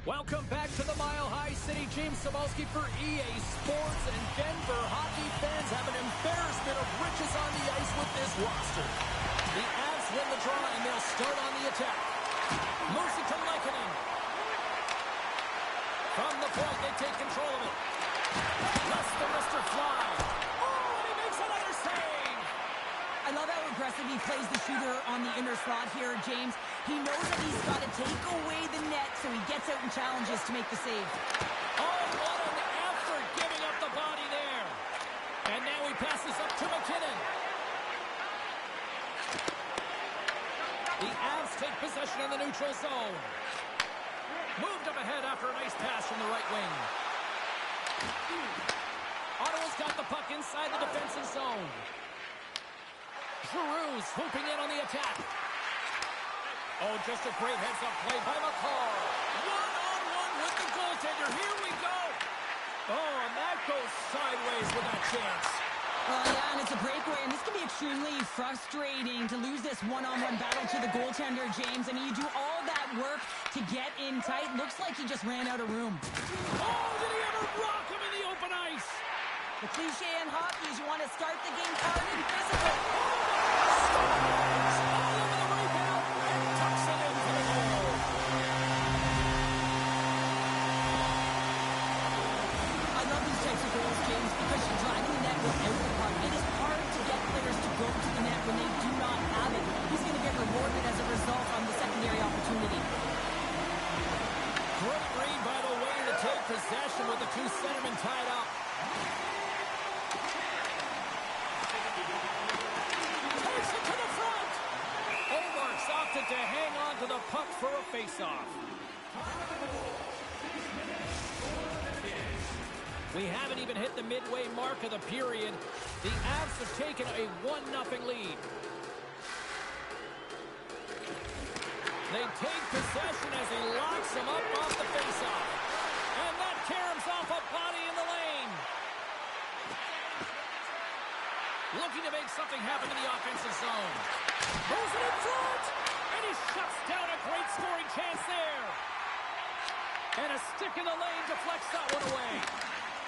Welcome back to the Mile High City. James Cybulski for EA Sports, and Denver hockey fans have an embarrassment of riches on the ice with this roster. The Avs win the draw, and they'll start on the attack. Moves it to Lehkonen. From the point, they take control of it. Lets the wrister fly. Oh, and he makes another save. I love how aggressive he plays the shooter on the inner slot here, James. He knows that he's got to take away the net, so he gets out and challenges to make the save. Oh, what an effort giving up the body there. And now he passes up to McKinnon. The Avs take possession in the neutral zone. Moved up ahead after a nice pass from the right wing. Ottawa's got the puck inside the defensive zone. Giroux's hooping in on the attack. Oh, just a great heads-up play by McCall. One-on-one with the goaltender. Here we go. Oh, and that goes sideways with that chance. Yeah, and it's a breakaway, and this can be extremely frustrating to lose this one-on-one battle to the goaltender, James. I mean, you do all that work to get in tight. Looks like he just ran out of room. Oh, did he ever rock him in the open ice? The cliche in hockey is you want to start the game hard and physical. I love these types of goals, James, because you're driving the net without the puck. It is hard to get players to go to the net when they do not have it. He's going to get rewarded as a result on the secondary opportunity. Great read by the way to take possession with the two centermen tied up. Takes it to the front. Omark's opted to hang on to the puck for a face-off. We haven't even hit the midway mark of the period. The Avs have taken a 1-0 lead. They take possession as he locks him up off the faceoff. And that caroms off a body in the lane. Looking to make something happen in the offensive zone. Moves it in front. And he shuts down a great scoring chance there. And a stick in the lane deflects that one away.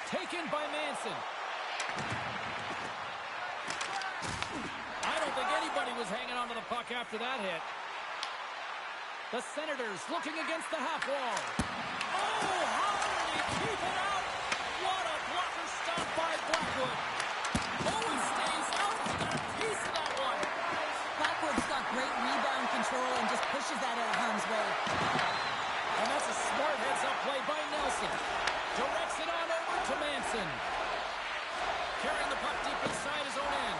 Taken by Manson. I don't think anybody was hanging on to the puck after that hit. The Senators looking against the half wall. Oh, how did he keep it out? What a blocker stop by Blackwood. Always stays out with that piece of that one. Blackwood's got great rebound control and just pushes that out of harm's way. And that's a smart heads-up play by Nelson. Directs it on over to Manson. Carrying the puck deep inside his own end.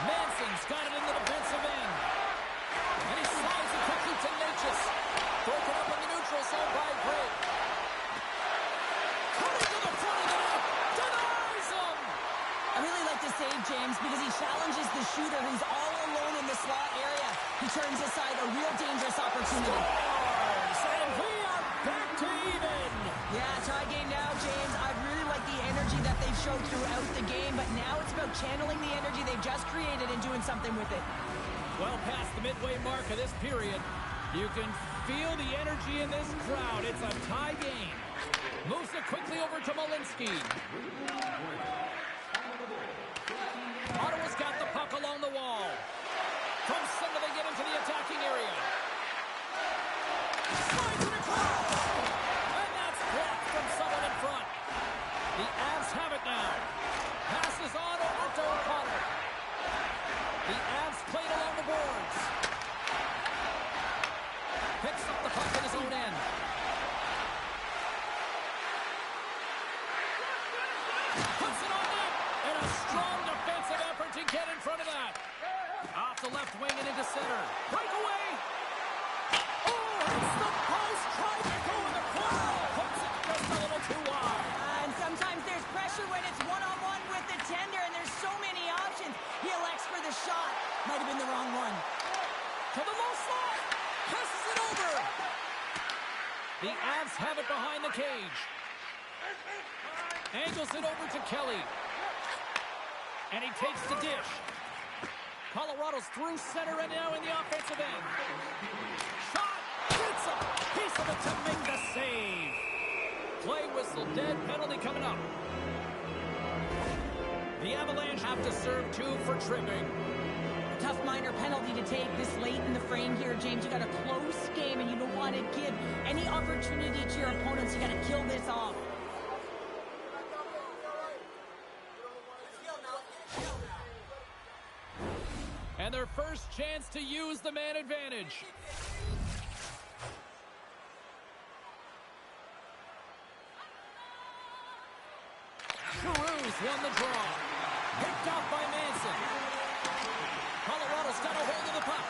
Manson's got it in the defensive end. And he slides it quickly to Necas. Broken up in the neutral zone by Gray. Coming to the front of the net. Denies him. I really like the save, James, because he challenges the shooter who's all alone in the slot area. He turns aside a real dangerous opportunity. Scores, and we are back to even. Yeah, tie game now, James. I really like the energy that they've showed throughout the game, but now it's about channeling the energy they've just created and doing something with it. Well past the midway mark of this period, you can feel the energy in this crowd. It's a tie game. Moves it quickly over to Malinsky. Ottawa's got the puck along the wall. From center, they get into the attacking area. Slides it across. And that's blocked from someone in front. The Avs have it now. Passes on over to O'Connor. The Avs played along the boards. Picks up the puck in his own end. Puts it on net. And a strong defensive effort to get in front of that. Off the left wing and into center. Breakaway. Oh, hits the post. Tried to go in the corner. Puts it just a little too wide. And sometimes there's pressure when it's one-on-one with the tender, and there's so many options. He elects for the shot. Might have been the wrong one. To the low slot. Passes it over. The Avs have it behind the cage. Angles it over to Kelly. And he takes the dish. Colorado's through center and now in the offensive end. Shot! Gets him! of it to make the save. Play whistle dead, penalty coming up. The Avalanche have to serve 2 for tripping. A tough minor penalty to take this late in the frame here, James. You got a close game, and you don't want to give any opportunity to your opponents. You got to kill this off. And their first chance to use the man advantage. Cruz won the draw. Picked off by Manson. Colorado's got a hold of the puck.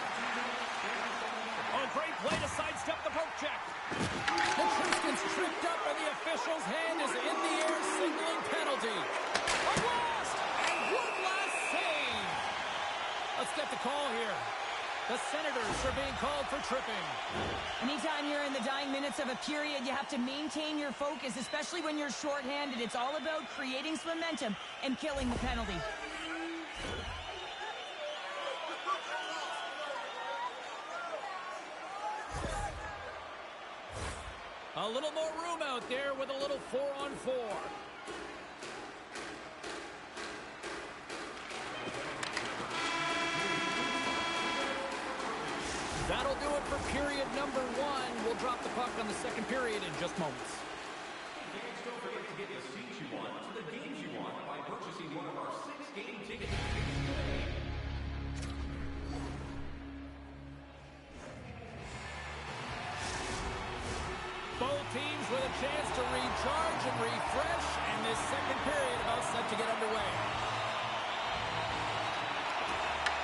Oh, great play to sidestep the poke check. Nichushkin's tripped up, and the official's hand is in the air, signaling penalty. A blast! And one last save. Let's get the call here. The Senators are being called for tripping. Anytime you're in the dying minutes of a period, you have to maintain your focus, especially when you're shorthanded. It's all about creating some momentum and killing the penalty. A little more room out there with a little 4-on-4. That'll do it for period number 1. We'll drop the puck on the second period in just moments. Don't forget to get the seats you want to the games you want by purchasing one of our 6-game tickets. Both teams with a chance to recharge and refresh, and this second period about set to get underway.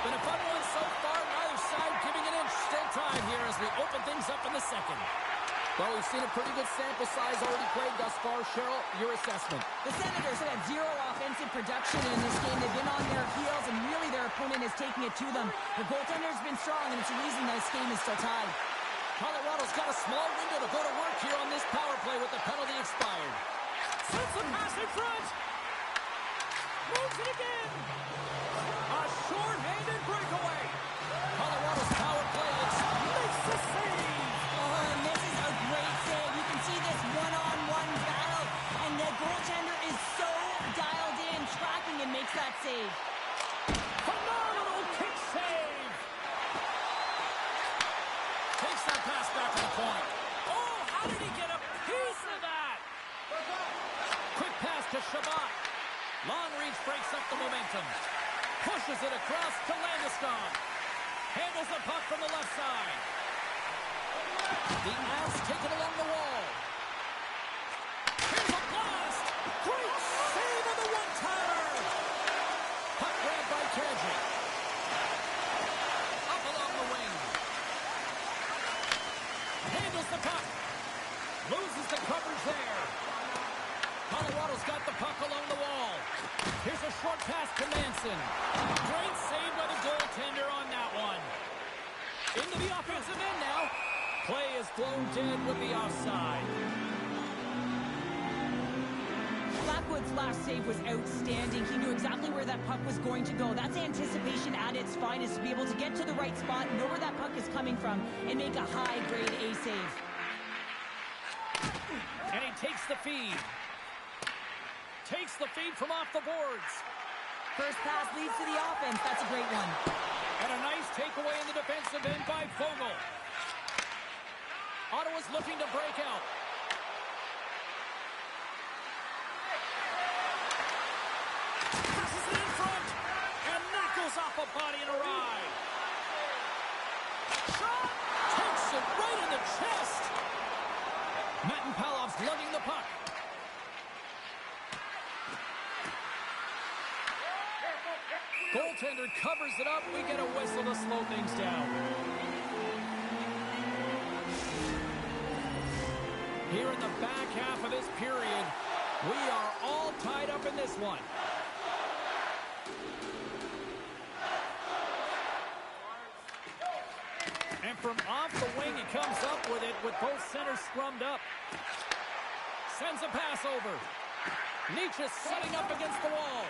Been a fun one so far, neither side giving an inch. Still time here as we open things up in the second. Well, we've seen a pretty good sample size already played thus far. Cheryl, your assessment. The Senators have had 0 offensive production in this game. They've been on their heels, and really their opponent is taking it to them. The goaltender's been strong, and it's a reason this game is still tied. Colorado's got a small window to go to work here on this power play with the penalty expired. Sends the pass in front. Moves it again. A short-handed breakaway. Colorado's power play makes the save. Oh, and this is a great save. You can see this one-on-one battle, and the goaltender is so dialed in, tracking, and makes that save. Phenomenal kick save. Takes that pass back to the point. Oh, how did he get a piece of that? Quick pass to Shabbat. Long reach breaks up the momentum. Pushes it across to Landeskog. Handles the puck from the left side. The Avs take it along the wall. Here's a blast. Great save on the one-timer. Puck grabbed by Kadri. Up along the wing. Handles the puck. Loses the coverage there. Colorado's got the puck along the wall. Here's a short pass to Manson. Great save by the goaltender on that one. Into the offensive end now. Play is blown dead with the offside. Blackwood's last save was outstanding. He knew exactly where that puck was going to go. That's anticipation at its finest, to be able to get to the right spot, know where that puck is coming from, and make a high-grade A save. And he takes the feed. Takes the feed from off the boards. First pass leads to the offense. That's a great one. And a nice takeaway in the defensive end by Fogle. Ottawa's looking to break out. Passes it in front. And knuckles off a body and a ride. Shot! Takes it right in the chest. Matin Palov's lugging the puck. Goaltender covers it up. We get a whistle to slow things down. Here in the back half of this period, we are all tied up in this one. And from off the wing, he comes up with it with both centers scrummed up. Sends a pass over. Nietzsche setting up against the wall.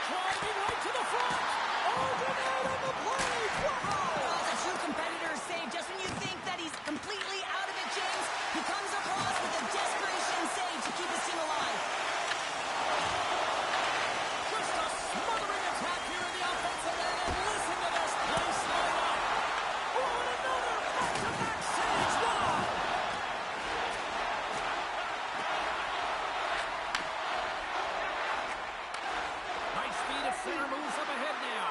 Driving right to the front. Overnight on the play. Wow! Well, it's a true competitor's save. Just when you think that he's completely out of it, James. He comes across with a desperation save to keep his team alive. Just a smothering attack here in the offensive end, and listen to this place light up. Oh, and another back-to-back saves. Wow! Nice feed at center, moves up ahead now.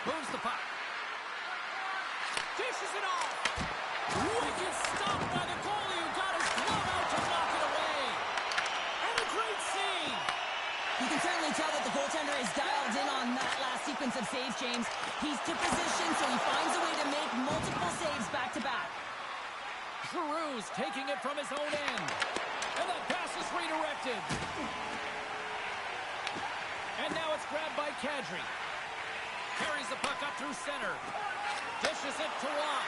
Moves the puck. Dishes it off. Wicked stop by the goalie who got his glove out to knock it away. And a great save. You can certainly tell that the goaltender is dialed in on that last sequence of saves, James. He's to position, so he finds a way to make multiple saves back-to-back. Giroux's taking it from his own end. And that pass is redirected. And now it's grabbed by Kadri. Carries the puck up through center. Dishes it to Watt.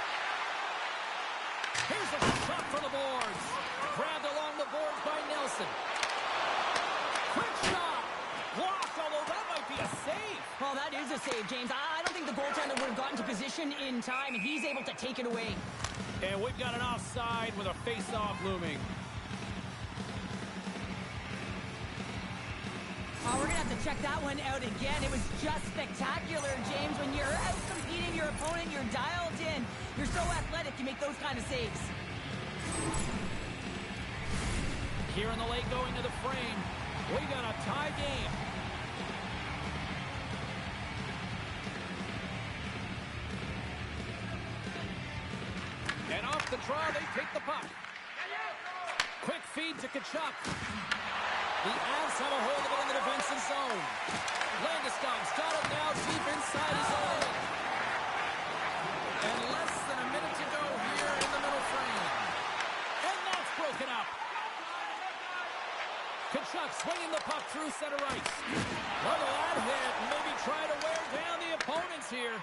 Here's a shot for the boards. Grabbed along the boards by Nelson. Quick shot. Blocked, although that might be a save. Well, that is a save, James. I don't think the goaltender would have gotten to position in time, and he's able to take it away. And we've got an offside with a face-off looming. Oh, we're going to have to check that one out again. It was just spectacular, James. When you're out competing your opponent, you're dialed in. You're so athletic, you make those kind of saves. Here in the late going to the frame, we got a tie game. And off the draw, they take the puck. Quick feed to Tkachuk. The Avs have a hold of it in the defensive zone. Landeskog's got it now deep inside his own. And less than a minute to go here in the middle frame. And that's broken up. Tkachuk swinging the puck through center ice. Look at that hit. Maybe try to wear down the opponents here.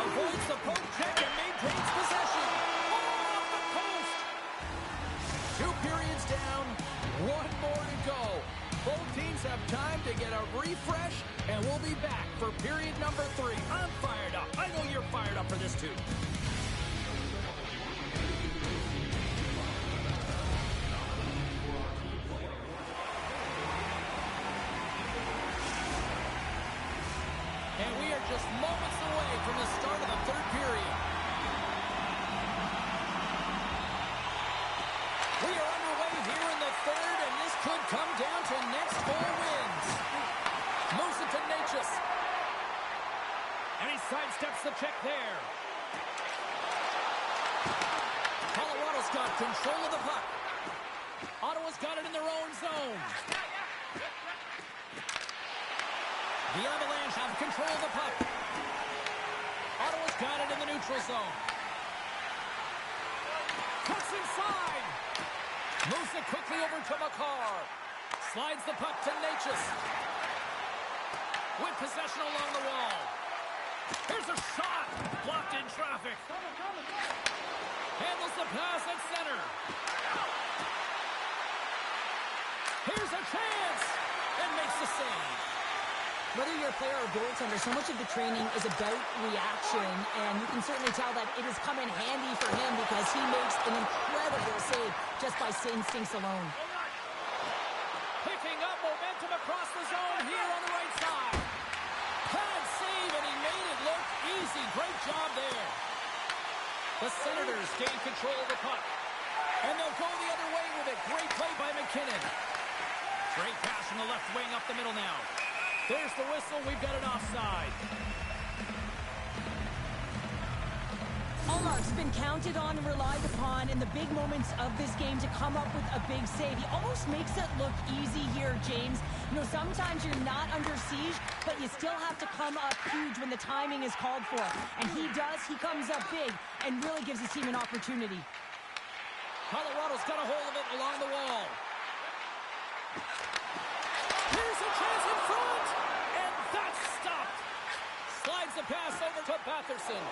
Avoids the poke check and maintains possession. Oh, off the post. 2 periods down, 1 more to go. Both teams have time to get a refresh, and we'll be back for period number 3. I'm fired up. I know you're fired up for this too. And we are just moments away from the start of the 3rd period. We are underway here in the 3rd, and this could come down to next 4 wins. Moves it to Necas. And he sidesteps the check there. Colorado's got control of the puck. Ottawa's got it in their own zone. The Avalanche have control of the puck. Ottawa's got it in the neutral zone. Cuts inside. Moves it quickly over to Makar. Slides the puck to Necas. With possession along the wall. Here's a shot. Blocked in traffic. Handles the pass at center. Here's a chance. And makes the save. Whether you're a player or goaltender, so much of the training is about reaction, and you can certainly tell that it has come in handy for him because he makes an incredible save just by instincts alone. Picking up momentum across the zone here on the right side. Pad save, and he made it look easy. Great job there. The Senators gain control of the puck, and they'll go the other way with it. Great play by McKinnon. Great pass from the left wing up the middle now. There's the whistle. We've got an offside. Ullmark's been counted on and relied upon in the big moments of this game to come up with a big save. He almost makes it look easy here, James. You know, sometimes you're not under siege, but you still have to come up huge when the timing is called for. And he does. He comes up big and really gives his team an opportunity. Colorado's got a hold of it along the wall. Here's a chance in front, and that's stopped. Slides the pass over to Batherson.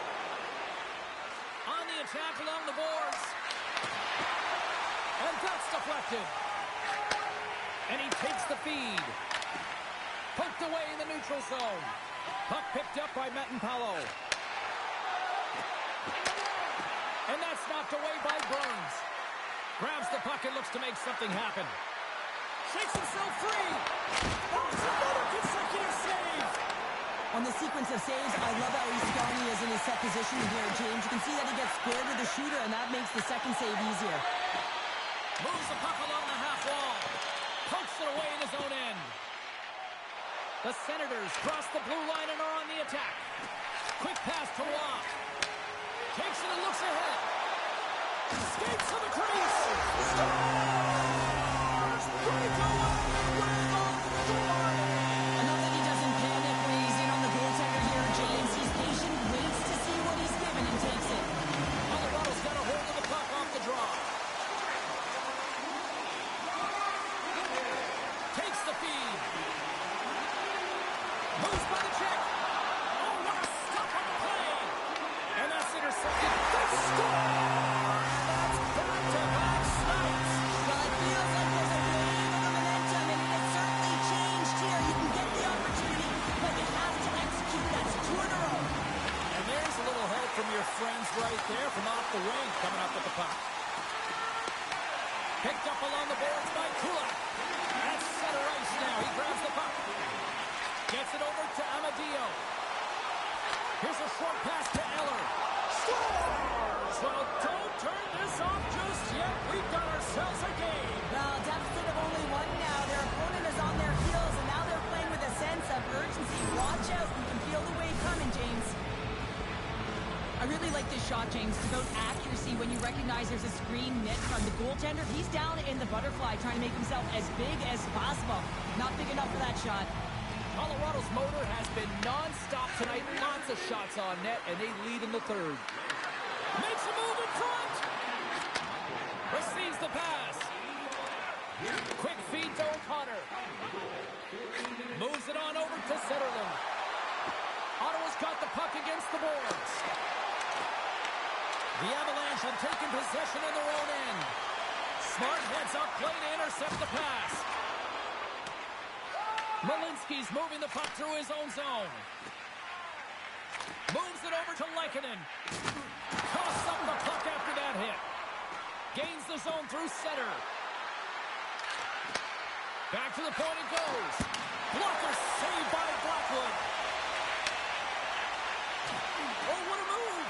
On the attack along the boards. And that's deflected. And he takes the feed. Poked away in the neutral zone. Puck picked up by Metinpalo. And that's knocked away by Burns. Grabs the puck and looks to make something happen. Shakes himself free. Oh, it's another consecutive save. On the sequence of saves, I love how Scotty is in his set position here, James. You can see that he gets squared to the shooter, and that makes the second save easier. Moves the puck along the half wall. Pokes it away in his own end. The Senators cross the blue line and are on the attack. Quick pass to Roy. Takes it and looks ahead. Skates to the crease. Stars! Breakaway with a score! Enough that he doesn't panic when he's in on the goaltender here, James. He's patient, waits to see what he's given, and takes it. Colorado's got a hold of the puck off the draw. Takes the feed. Moves by the check. Oh, what a stop on the play. And that's intercepted. They score! That's back-to-back stops. Well, it feels like there's a wave of momentum, and it has certainly changed here. You can get the opportunity, but you have to execute. That's 2 in a row. And there's a little help from your friends right there from off the wing coming up with the puck. Picked up along the boards by Kulak. That's center ice now. He grabs the puck. Gets it over to Amadio. Here's a short pass to Eller. Scores! Well, don't turn this off just yet. We've got ourselves a game. Well, deficit of only 1 now. Their opponent is on their heels, and now they're playing with a sense of urgency. Watch out. You can feel the wave coming, James. I really like this shot, James. It's about accuracy when you recognize there's a screen net from the goaltender. He's down in the butterfly trying to make himself as big as possible. Not big enough for that shot. Colorado's motor has been non-stop tonight. Lots of shots on net, and they lead in the third. Makes a move in front. Receives the pass. Quick feed to O'Connor. Moves it on over to Zetterlund. Ottawa's got the puck against the boards. The Avalanche have taken possession in their own end. Smart heads up play to intercept the pass. Malinsky's moving the puck through his own zone. Moves it over to Lehkonen. Toss up the puck after that hit. Gains the zone through center. Back to the point it goes. Blocker saved by Blackwood. Oh, what a move!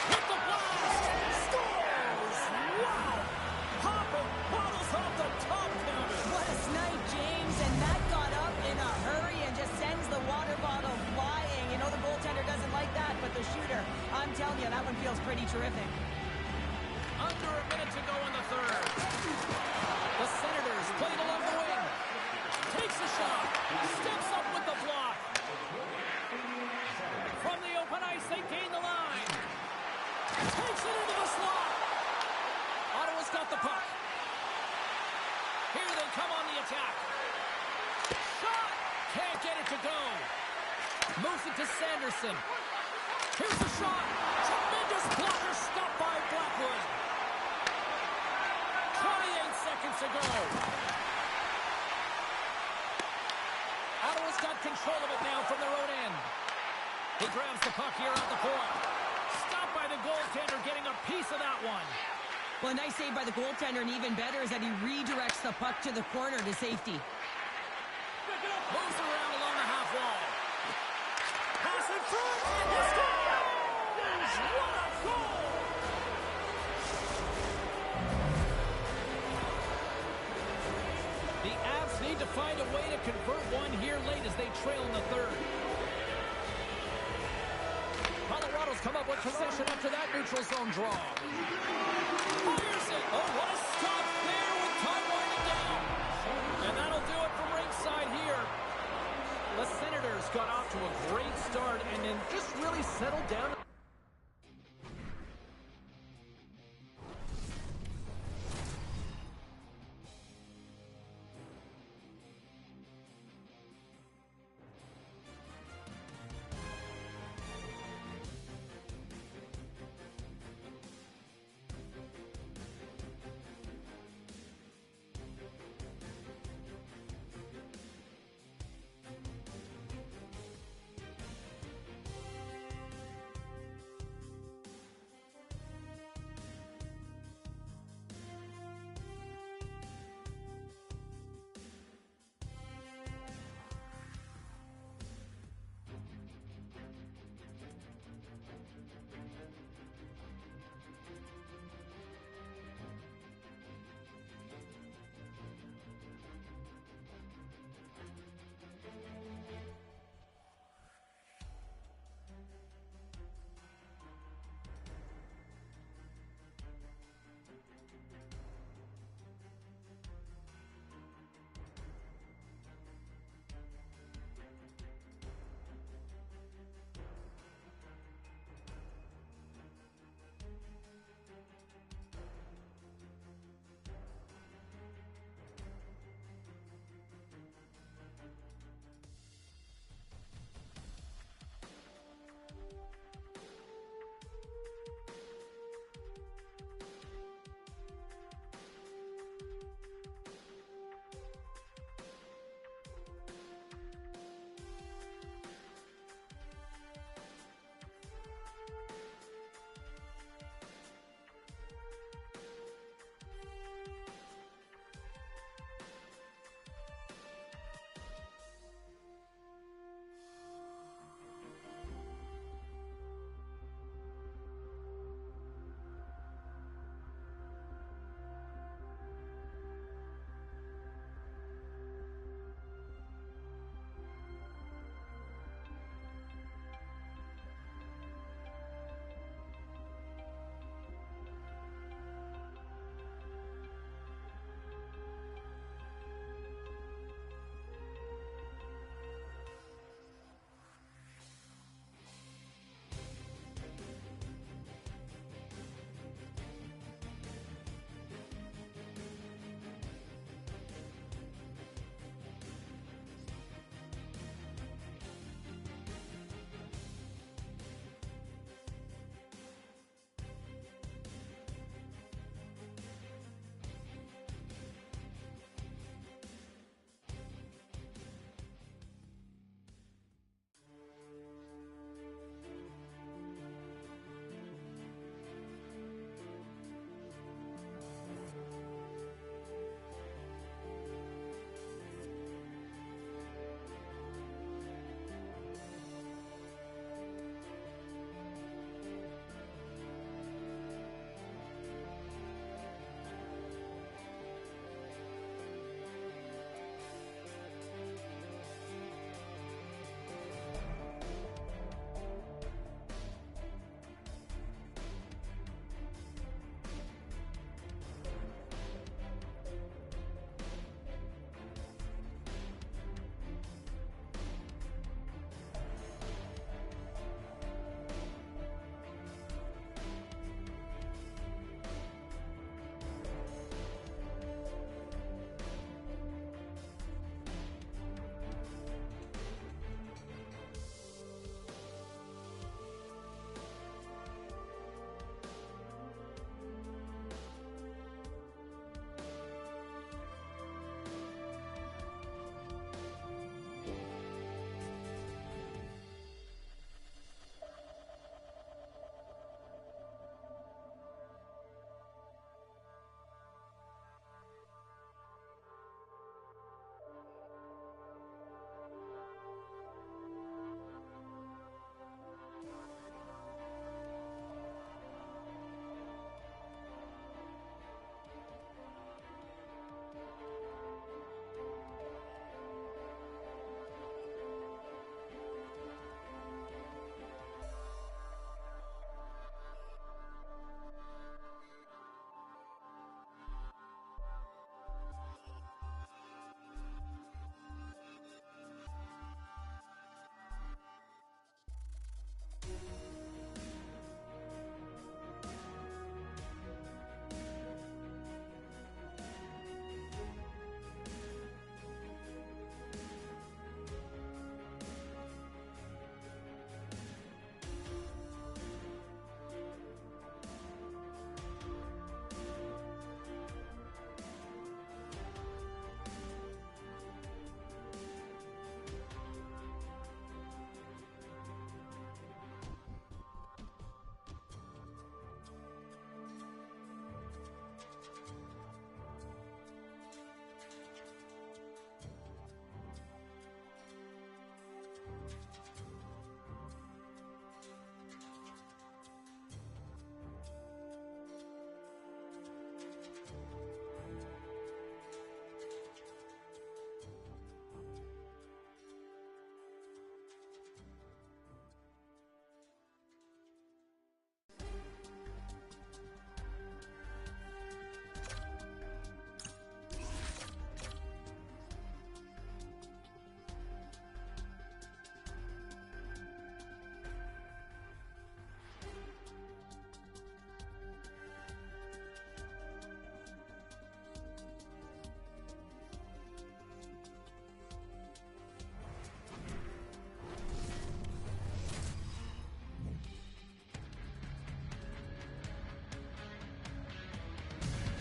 With the blast! Scores! Wow! Hopper bottles off the top counter. What a snipe, James, and that got up in a hurry and just sends the water bottle flying. You know the goaltender doesn't like that, but the shooter, I'm telling you, that one feels pretty terrific. Under a minute to go in the third. The Senators played along the wing. Takes a shot. Steps up with the block. From the open ice, they gain the line. Takes it into the slot. Ottawa's got the puck. Here they come on the attack. Shot! Can't get it to go. Moves it to Sanderson. Here's the shot. Tremendous blocker stopped by Blackwood. 28 seconds to go. Ottawa's got control of it now from their own end. He grabs the puck here at the point. Stopped by the goaltender, getting a piece of that one. Well, a nice save by the goaltender, and even better is that he redirects the puck to the corner to safety. Moves around along the half wall. Pass in front. He scores! What a goal! The Avs need to find a way to convert one here late as they trail in the third. Colorado's come up with possession after that neutral zone draw. Fires it. Oh, what a stop there with time winding down. And that'll do it from ringside here. The Senators got off to a great start and then just really settled down.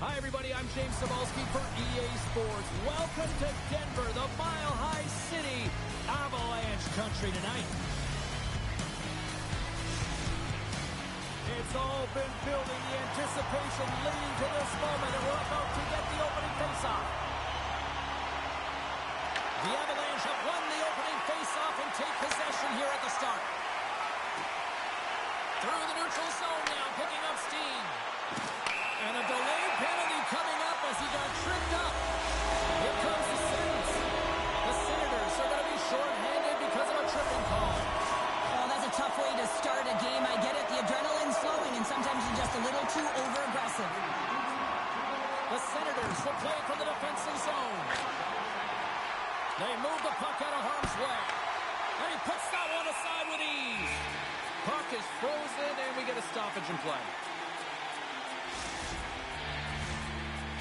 Hi, everybody. I'm James Cybulski for EA Sports. Welcome to Denver, the Mile High City. Avalanche country tonight. It's all been building, the anticipation leading to this moment, and we're about to get the opening faceoff. The Avalanche have won the opening faceoff and take possession here at the start. Through the neutral zone now, picking up steam. And a delayed penalty coming up as he got tripped up. Here comes the Sens. The Senators are going to be short-handed because of a tripping call. Oh, that's a tough way to start a game. I get it. The adrenaline's flowing, and sometimes you're just a little too over-aggressive. The Senators will play it from the defensive zone. They move the puck out of harm's way. And he puts that one aside with ease. Puck is frozen, and we get a stoppage in play.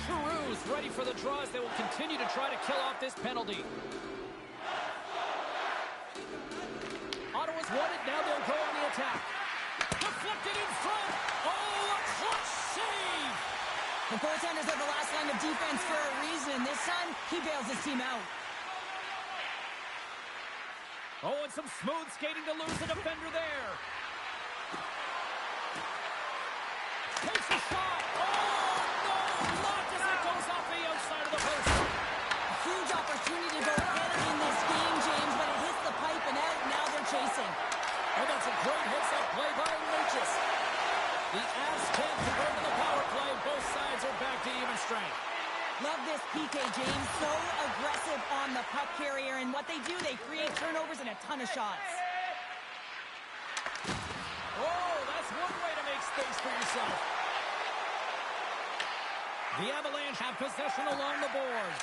Giroux's ready for the draws. They will continue to try to kill off this penalty. Ottawa's won it. Now they'll go on the attack. Deflected in front. Oh, a clutch save. The goaltenders are the last line of defense for a reason. This time, he bails his team out. Oh, and some smooth skating to lose the defender there. Takes a shot. Oh, no. Blocked as it goes off the outside of the post. A huge opportunity to go ahead in this game, James, but it hits the pipe and out. Now they're chasing. And that's a great hits-up play by Lucius. The Avs can't convert to the power play. Both sides are back to even strength. Love this PK, James. So aggressive on the puck carrier. And what they do, they create turnovers and a ton of shots. Oh, that's one way to make space for yourself. The Avalanche have possession along the boards.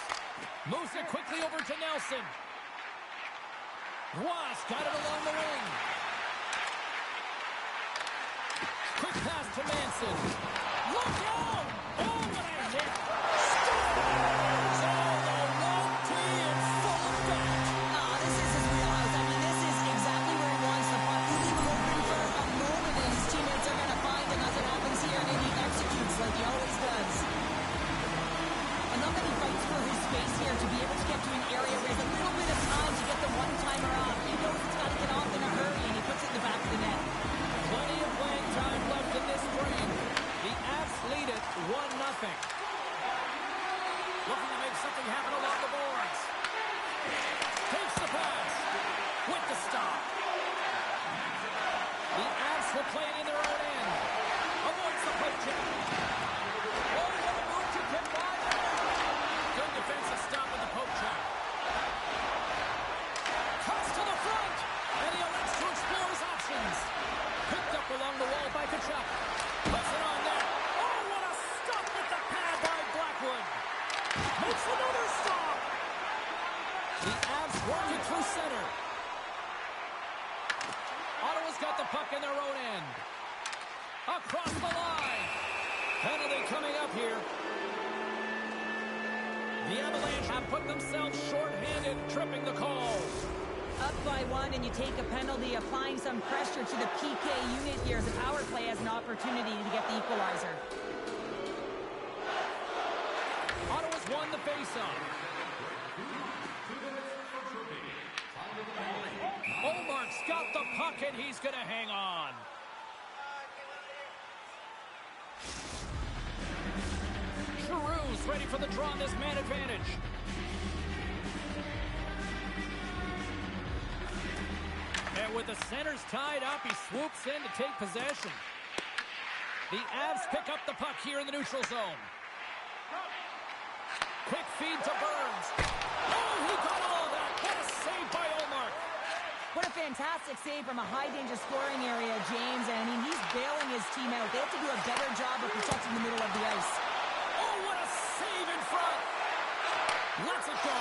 Moves it quickly over to Nelson. Ross got it along the wing. Quick pass to Manson. Look out! Oh, what a hit! Scores! Oh, the long tee in full effect. This is his wheelhouse. I mean, this is exactly where he wants the puck. You leave him open for a moment, and his teammates are going to find him as it happens here, and he executes like he always does. I love that he fights for his space here to be able to get to an area where he has a little bit of time to get the one-timer off. He knows it's got to get off in a hurry, and he puts it in the back of the net. Plenty of playing time left in this frame. The Avs lead it 1-0. Looking to make something happen along the boards. Takes the pass. With the stop. The Avs will play it in their own end. Avoids the poke check. Oh, what a move to get by. Good defensive stop with the poke check. Cuts to the front. And he elects to explore his options. Picked up along the wall by Kachuk. Puts it on net. Oh, what a stop with the pad by Blackwood. Makes another stop. The Avs working through center. Ottawa's got the puck in their own end. Across the line. Penalty coming up here. The Avalanche have put themselves short-handed, tripping the call. Up by one, and you take a penalty, applying some pressure to the PK unit here as the power play has an opportunity to get the equalizer. Ottawa's won the faceoff. Olmark's got the puck, and he's going to hang on. Giroux's ready for the draw on this man advantage. And with the centers tied up, he swoops in to take possession. The Avs pick up the puck here in the neutral zone. Quick feed to Burns. Oh, he got all that. What a save by Olmark. What a fantastic save from a high-danger scoring area, James. And I mean, he's bailing his team out. They have to do a better job of protecting the middle of the ice. Oh, what a save in front. Lets it go.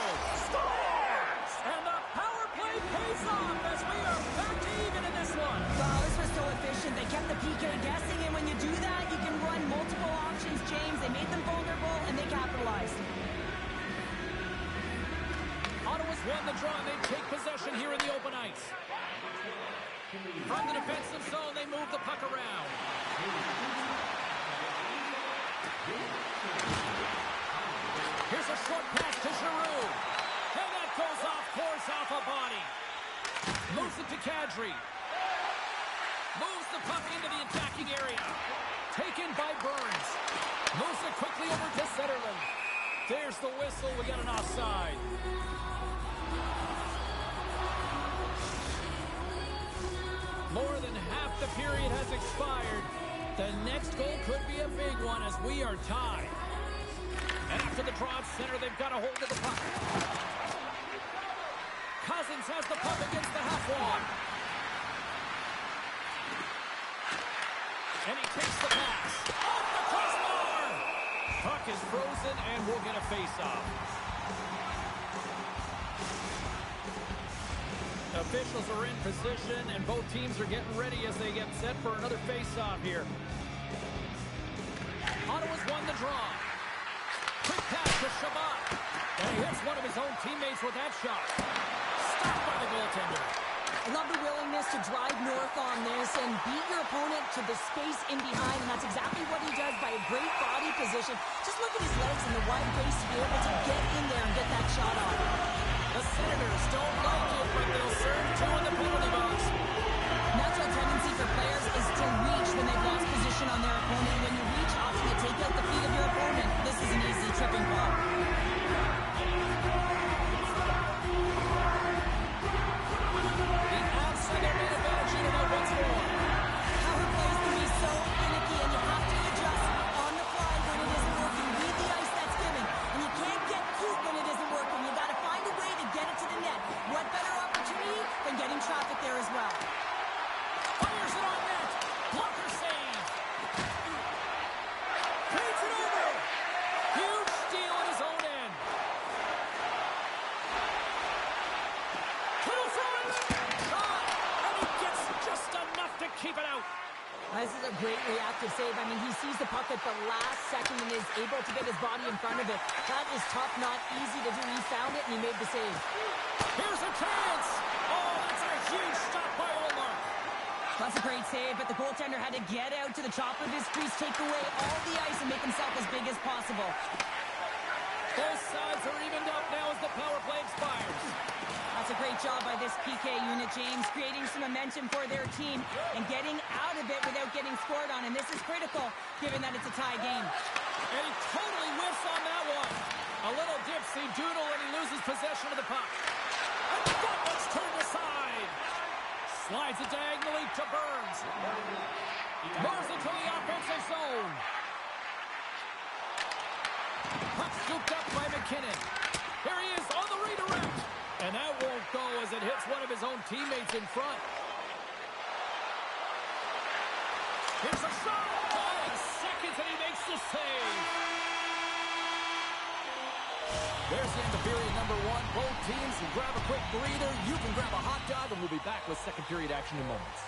Scores! And the power play pays off as we are back to even in this one. Wow, this was so efficient. They kept the PK guessing, and when you do that, you can run multiple options, James. They made them vulnerable, and they capitalized. Ottawa's won the draw, and they take possession here in the open ice. From the defensive zone, they move the puck around. Here's a short pass to Giroux. And that goes off course off a body. Moves it to Kadri. Moves the puck into the attacking area. Taken by Burns. Moves it quickly over to Zetterlund. There's the whistle. We got an offside. More than half the period has expired. The next goal could be a big one as we are tied. And after the draw at center, they've got a hold of the puck. Cousins has the puck against the half wall. And he takes the pass. Off the crossbar! Puck is frozen and we'll get a face-off. Officials are in position and both teams are getting ready as they get set for another face-off here. Ottawa's won the draw. Quick pass to Shabbat. And he hits one of his own teammates with that shot. Stopped by the goaltender. I love the willingness to drive north on this and beat your opponent to the space in behind, and that's exactly what he does by a great body position. Just look at his legs and the wide base to be able to get in there and get that shot off. The Senators don't like it, but they'll serve two in the penalty box. Natural tendency for players is to reach when they've lost position on their opponent. When you reach, often you take out the feet of your opponent. This is an easy tripping ball. Traffic there as well. Fires it on net. Blocker save. Feeds it over. Huge steal at his own end. To the front. Shot. And he gets just enough to keep it out. This is a great reactive save. I mean, he sees the puck at the last second and is able to get his body in front of it. That is tough, not easy to do. He found it and he made the save. Here's a chance. Oh, that's a huge stop by Omar. That's a great save, but the goaltender had to get out to the top of his crease, take away all the ice, and make himself as big as possible. Both sides are evened up now as the power play expires. That's a great job by this PK unit, James, creating some momentum for their team and getting out of it without getting scored on. And this is critical, given that it's a tie game. And he totally whiffs on that one. A little dipsy doodle and he loses possession of the puck. And that one's turned aside. Slides it diagonally to Burns. Moves it to the offensive zone. Puck scooped up by McKinnon. Here he is on the redirect. And that won't go as it hits one of his own teammates in front. Here's a shot. 5 seconds and he makes the save. There's the end of period number 1. Both teams can grab a quick breather. You can grab a hot dog, and we'll be back with second period action in moments.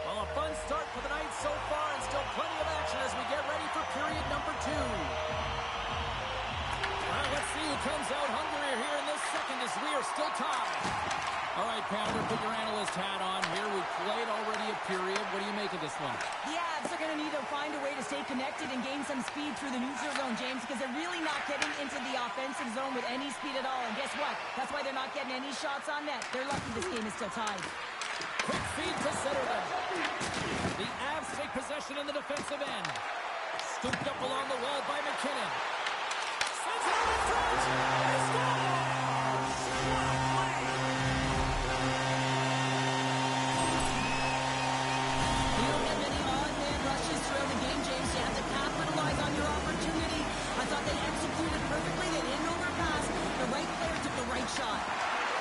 Well, a fun start for the night so far, and still plenty of action as we get ready for period number 2. Well, let's see who comes out hungrier here in this second as we are still tied. All right, Pounder, put your analyst hat on here. We've played already a period. What do you make of this one? The Avs are going to need to find a way to stay connected and gain some speed through the neutral zone, James, because they're really not getting into the offensive zone with any speed at all. And guess what? That's why they're not getting any shots on net. They're lucky this game is still tied. Quick feed to Zetterlund. The Avs take possession in the defensive end. Scooped up along the wall by McKinnon. Sends it out in front. They score! Shot.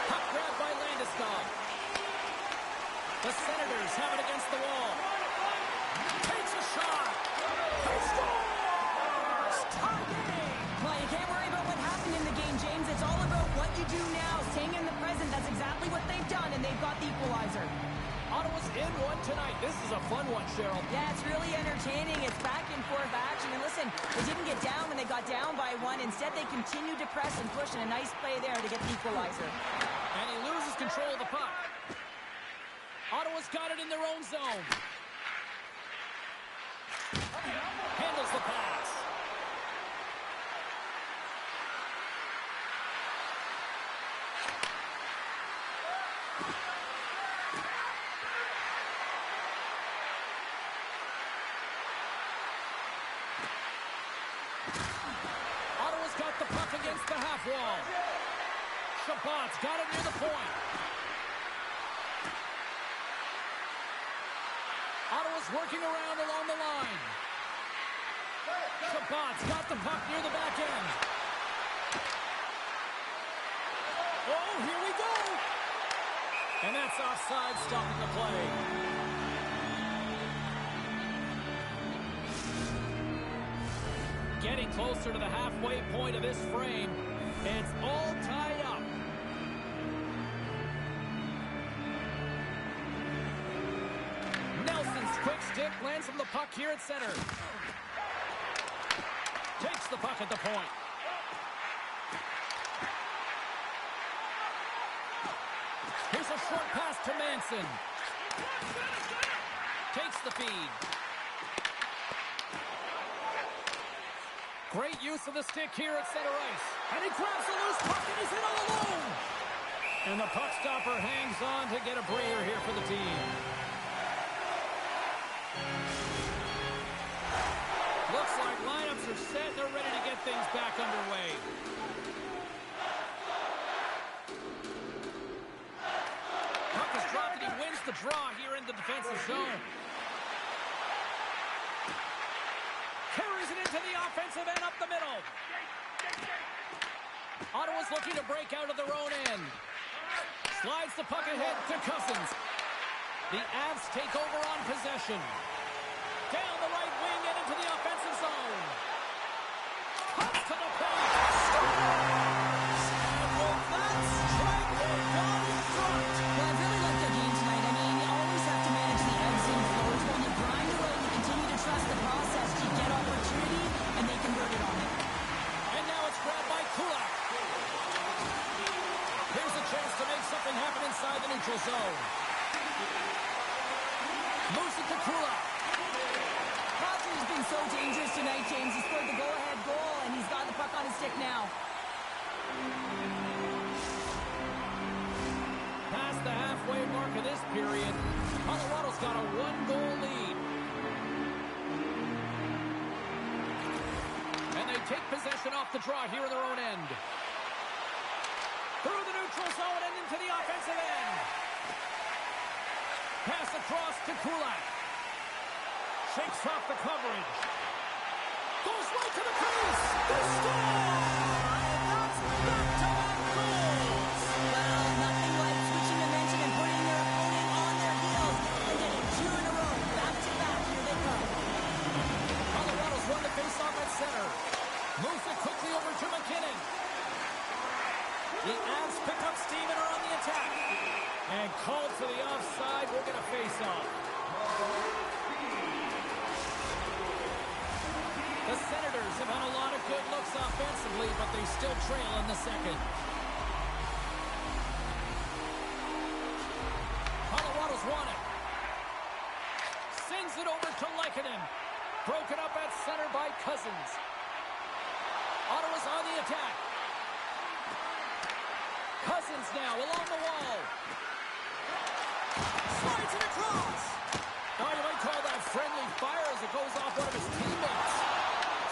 Puck grabbed by Landeskog. The Senators have it against the wall. Takes a shot. He scores! Tie game! Well, you can't worry about what happened in the game, James. It's all about what you do now. Staying in the present, that's exactly what they've done, and they've got the equalizer. Ottawa's in one tonight. This is a fun one, Cheryl. Yeah, it's really entertaining. It's back and forth action. And listen, they didn't get down when they got down by 1. Instead, they continued to press and push, and a nice play there to get the equalizer. And he loses control of the puck. Ottawa's got it in their own zone. Handles the pass. half wall. Shabbat's got it near the point. Ottawa's working around along the line. Shabbat's got the puck near the back end. Oh, here we go! And that's offside, stopping the play. Getting closer to the halfway point of this frame. It's all tied up. Nelson's quick stick lands from the puck here at center. Takes the puck at the point. Here's a short pass to Manson. Takes the feed. Great use of the stick here at center ice. And he grabs the loose puck and he's in all alone. And the puck stopper hangs on to get a breather here for the team. Looks like lineups are set. They're ready to get things back underway. Puck is dropped and he wins the draw here in the defensive zone. Carries it into the offensive end up the middle. Ottawa's looking to break out of their own end. Slides the puck ahead to Cousins. The Avs take over on possession. Down the right wing and into the offensive zone. Pucks to the point. With that strike, they've gone in front. Well, I really like their game tonight. I mean, you always have to manage the ebbs and flows. When you grind away and you continue to trust the process, you get opportunity, and they convert it on it. And now it's grabbed by Kulak. Here's a chance to make something happen inside the neutral zone. Moves it to Kulak. Crosby's been so dangerous tonight, James. He scored the go-ahead goal, and he's got the puck on his stick now. Past the halfway mark of this period, Colorado's got a one-goal lead. And they take possession off the draw here in their own end. Through the neutral zone and into the offensive end. Pass across to Kulak. Shakes off the coverage. Goes right to the crease. The score! And that's back-to-back goals. Well, nothing like switching momentum and putting their opponent on their heels and getting two in a row. Back-to-back. Here they come. Colorado's won the face-off at center. Moves it quickly over to McKinnon. The Avs pick up steam and are on the attack. And called to the offside. We'll get a face-off. The Senators have had a lot of good looks offensively, but they still trail in the second. Colorado's won it. Sends it over to Lehkonen. Broken up at center by Cousins. Ottawa's on the attack. Cousins now along the wall. Slides it across. Oh, you might call that friendly fire as it goes off one of his teammates.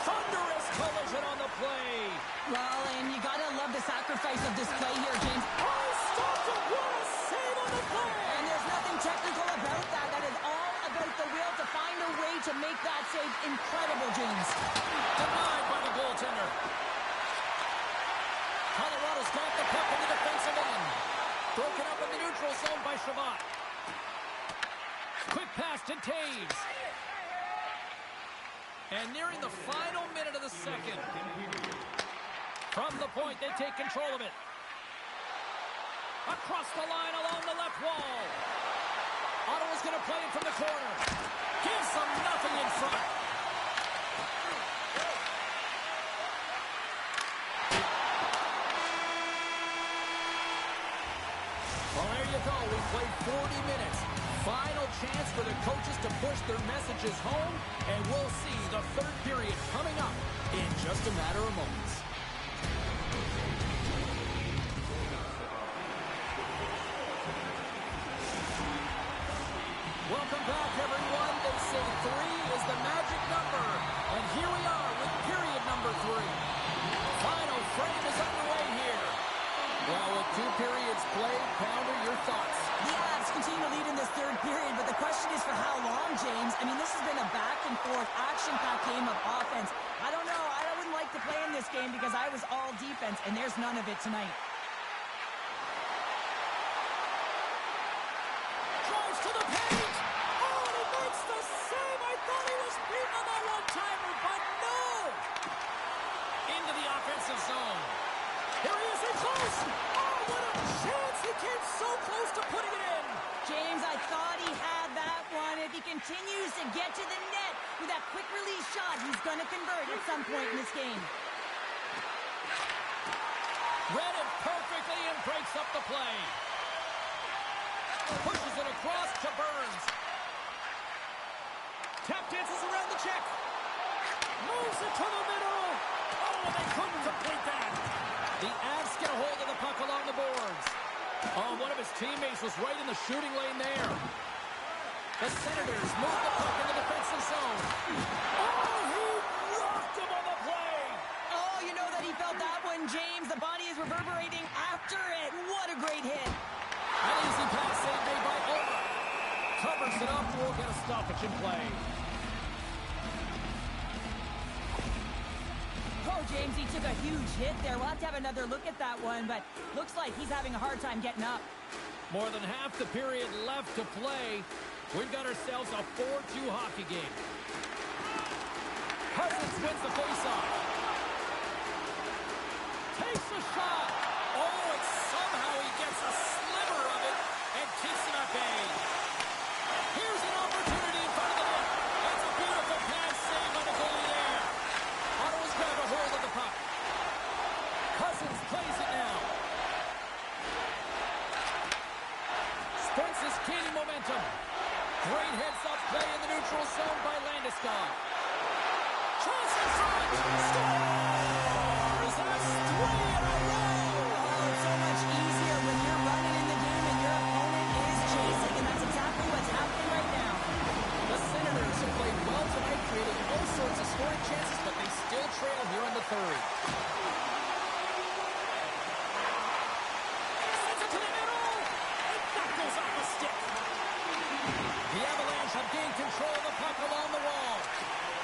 Thunderous collision on the play. Well, and you gotta love the sacrifice of this play here, James. Oh, stopped it. What a save on the play. And there's nothing technical about that. That is all about the will to find a way to make that save incredible, James. Denied by the goaltender. Colorado's got the puck in the defensive end. Broken up in the neutral zone by Shabbat. Quick pass to Taves. And nearing the final minute of the second. From the point, they take control of it. Across the line along the left wall. Ottawa's going to play it from the corner. Gives them nothing in front. Well, there you go. We played 40 minutes. Final chance for the coaches to push their messages home, and we'll see the third period coming up in just a matter of moments. Welcome back, everyone. They say 3 is the magic number, and here we are with period number 3. Final frame is underway I was all defense, and there's none of it tonight. Drives to the paint. Oh, and he makes the save. I thought he was beaten on that one-timer, but no. Into the offensive zone. Here he is in close. Oh, what a chance. He came so close to putting it in. James, I thought he had that one. If he continues to get to the net with that quick release shot, he's going to convert at some point in this game. Read it perfectly and breaks up the play. Pushes it across to Burns. Tap dances around the check. Moves it to the middle. Oh, they couldn't complete that. The Avs get a hold of the puck along the boards. Oh, one of his teammates was right in the shooting lane there. The Senators move the puck in the defensive zone. Oh, he rocked him on the play. Oh, you know that he felt that one, James. The body is reverberating after it. What a great hit. An easy pass save made by Omer. Covers it up. We'll get a stoppage in play. Oh, James, he took a huge hit there. We'll have to have another look at that one, but looks like he's having a hard time getting up. More than half the period left to play. We've got ourselves a 4-2 hockey game. Cousins wins the faceoff. Takes a shot. Oh, and somehow he gets a sliver of it and keeps it at bay. Here's an opportunity in front of the net. That's a beautiful pass save by the goalie there. Ottawa's grab a hold of the puck. Cousins plays it now. Spence is gaining momentum. Great heads-up play in the neutral zone by Landeskog. Tries in front. Scores! That's 3 in a row. Oh, it's so much easier when you're running in the game and your opponent is chasing, and that's exactly what's happening right now. The Senators have played well tonight, creating all sorts of scoring chances, but they still trail here in the third. Sends it to the middle, and that goes off the stick. The Avalanche have gained control of the puck along the wall.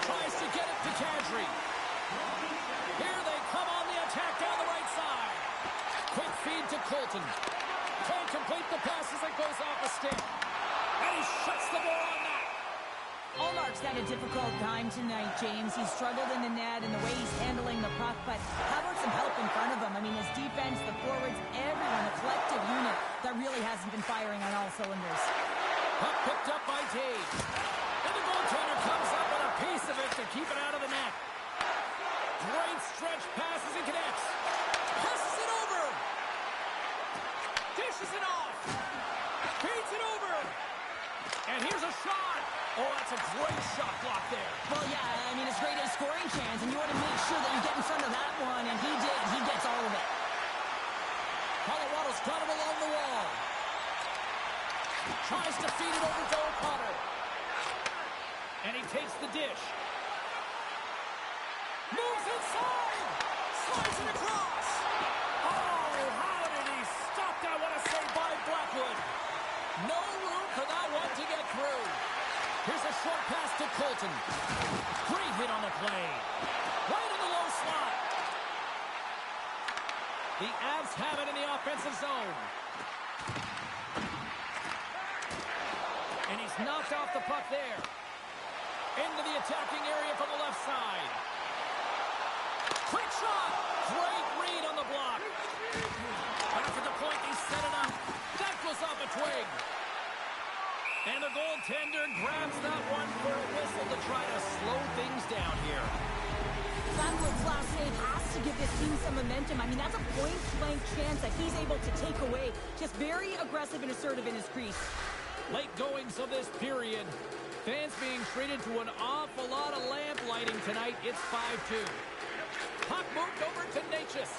Tries to get it to Kadri. Here they come on the attack down the right side. Quick feed to Colton. Can't complete the pass as it goes off the stick. And he shuts the door on that. Ullmark's had a difficult time tonight, James. He's struggled in the net and the way he's handling the puck, but how about some help in front of him? I mean, his defense, the forwards, everyone, a collective unit that really hasn't been firing on all cylinders. Puck picked up by Taves. And the goaltender comes up with a piece of it to keep it out of the net. Great stretch passes and connects. Passes it over. Dishes it off. Feeds it over. And here's a shot. Oh, that's a great shot block there. Well, yeah, I mean, it's great a scoring chance, and you want to make sure that you get in front of that one, and he did. He gets all of it. Colorado's got him along the wall. Tries to feed it over to O'Connor. And he takes the dish. Moves inside. Slides it across. Oh, how did he stop that? What a save by Blackwood. No room for that one to get through. Here's a short pass to Colton. Great hit on the play. Right in the low slot. The Avs have it in the offensive zone. And he's knocked off the puck there. Into the attacking area from the left side. Quick shot. Great read on the block. Back at the point, he set it up. That goes off a twig. And the goaltender grabs that one for a whistle to try to slow things down here. Blackwood's last save has to give this team some momentum. I mean, that's a point-blank chance that he's able to take away. Just very aggressive and assertive in his crease. Late goings of this period. Fans being treated to an awful lot of lamp lighting tonight. It's 5-2. Puck moved over to Necas.